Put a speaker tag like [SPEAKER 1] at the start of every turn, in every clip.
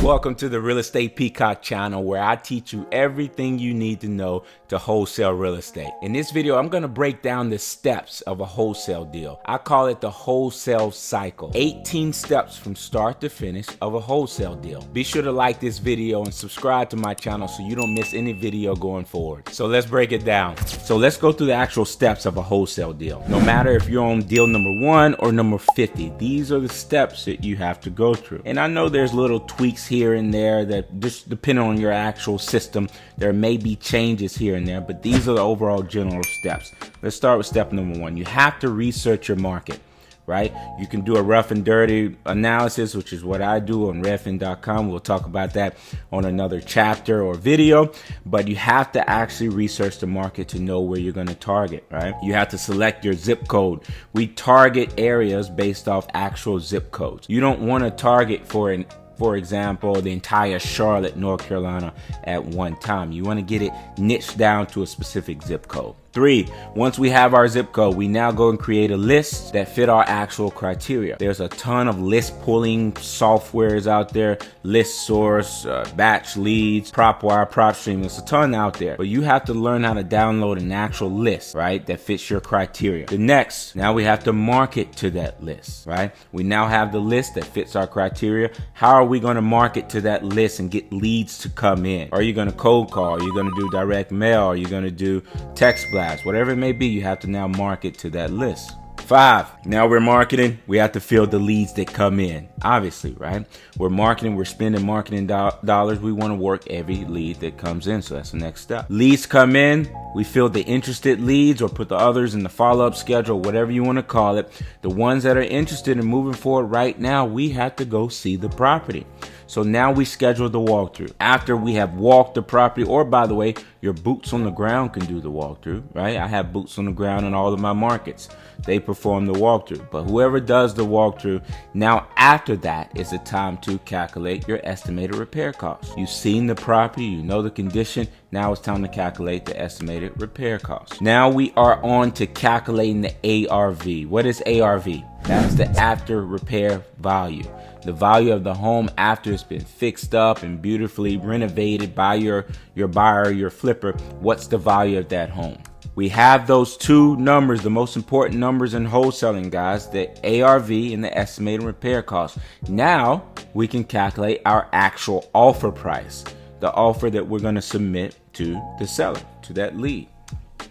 [SPEAKER 1] Welcome to the Real Estate Peacock channel, where I teach you everything you need to know to wholesale real estate. In this video, I'm going to break down the steps of a wholesale deal. I call it the wholesale cycle. 18 steps from start to finish of a wholesale deal. Be sure to like this video and subscribe to my channel so you don't miss any video going forward. So let's break it down. So let's go through the actual steps of a wholesale deal. No matter if you're on deal number 1 or number 50, these are the steps that you have to go through. And I know there's little tweaks here and there that just depending on your actual system, there may be changes here and there, but these are the overall general steps. Let's start with step number 1. You have to research your market, right? You can do a rough and dirty analysis, which is what I do on redfin.com. We'll talk about that on another chapter or video, but you have to actually research the market to know where you're going to target, right? You have to select your zip code. We target areas based off actual zip codes. You don't want to target for example, the entire Charlotte, North Carolina at one time. You want to get it niched down to a specific zip code. 3, once we have our zip code, we now go and create a list that fit our actual criteria. There's a ton of list pulling softwares out there, List Source, Batch Leads, PropWire, PropStream. There's a ton out there, but you have to learn how to download an actual list, right, that fits your criteria. The next, now we have to market to that list, right? We now have the list that fits our criteria. How are we going to market to that list and get leads to come in? Are you going to cold call? Are you going to do direct mail? Are you going to do text blast? Whatever it may be, you have to now market to that list. 5, now we're marketing. We have to fill the leads that come in, obviously, right? We're marketing, we're spending marketing dollars. We want to work every lead that comes in, so that's the next step. Leads come in, we fill the interested leads or put the others in the follow-up schedule, whatever you want to call it. The ones that are interested in moving forward right now, we have to go see the property. So now we schedule the walkthrough. After we have walked the property, or by the way, your boots on the ground can do the walkthrough, right? I have boots on the ground in all of my markets. They perform the walkthrough. But whoever does the walkthrough, now after that is the time to calculate your estimated repair costs. You've seen the property, you know the condition. Now it's time to calculate the estimated repair costs. Now we are on to calculating the ARV. What is ARV? That's the after repair value. The value of the home after it's been fixed up and beautifully renovated by your buyer, your flipper. What's the value of that home? We have those two numbers, the most important numbers in wholesaling, guys, the ARV and the estimated repair cost. Now we can calculate our actual offer price, the offer that we're going to submit to the seller, to that lead.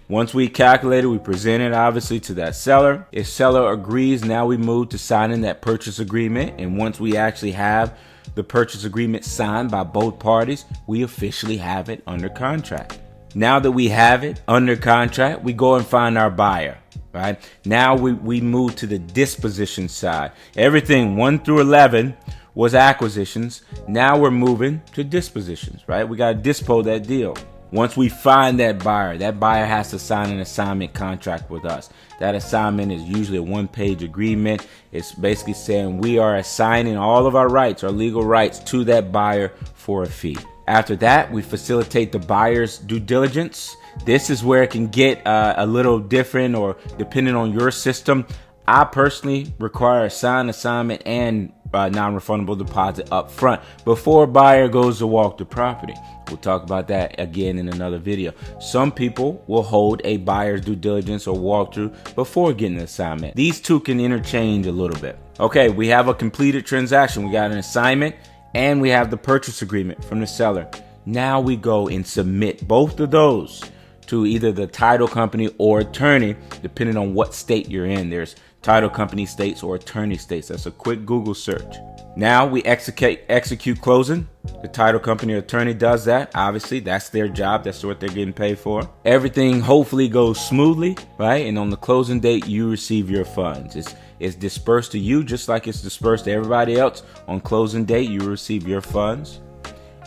[SPEAKER 1] Once we calculate it, we present it obviously to that seller. If seller agrees, now we move to signing that purchase agreement. And once we actually have the purchase agreement signed by both parties, we officially have it under contract. Now that we have it under contract, we go and find our buyer, right? Now we move to the disposition side. Everything 1 through 11 was acquisitions. Now we're moving to dispositions, right? We got to dispose that deal. Once we find that buyer has to sign an assignment contract with us. That assignment is usually a 1-page agreement. It's basically saying we are assigning all of our rights, our legal rights, to that buyer for a fee. After that, we facilitate the buyer's due diligence. This is where it can get a little different, or depending on your system. I personally require a signed assignment and non-refundable deposit up front before a buyer goes to walk the property. We'll talk about that again in another video. Some people will hold a buyer's due diligence or walkthrough before getting an assignment. These two can interchange a little bit. Okay, we have a completed transaction. We got an assignment and we have the purchase agreement from the seller. Now we go and submit both of those to either the title company or attorney, depending on what state you're in. There's title company states or attorney states. That's a quick Google search. Now we execute closing. The title company or attorney does that. Obviously, that's their job. That's what they're getting paid for. Everything hopefully goes smoothly, right? And on the closing date, you receive your funds. It's dispersed to you just like it's dispersed to everybody else. On closing date, you receive your funds,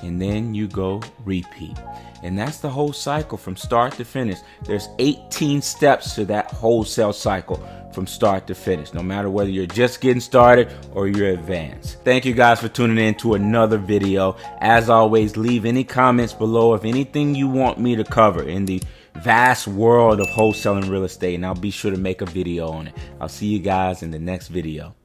[SPEAKER 1] and then you go repeat. And that's the whole cycle from start to finish. There's 18 steps to that wholesale cycle from start to finish, no matter whether you're just getting started or you're advanced. Thank you guys for tuning in to another video. As always, leave any comments below of anything you want me to cover in the vast world of wholesaling real estate, and I'll be sure to make a video on it. I'll see you guys in the next video.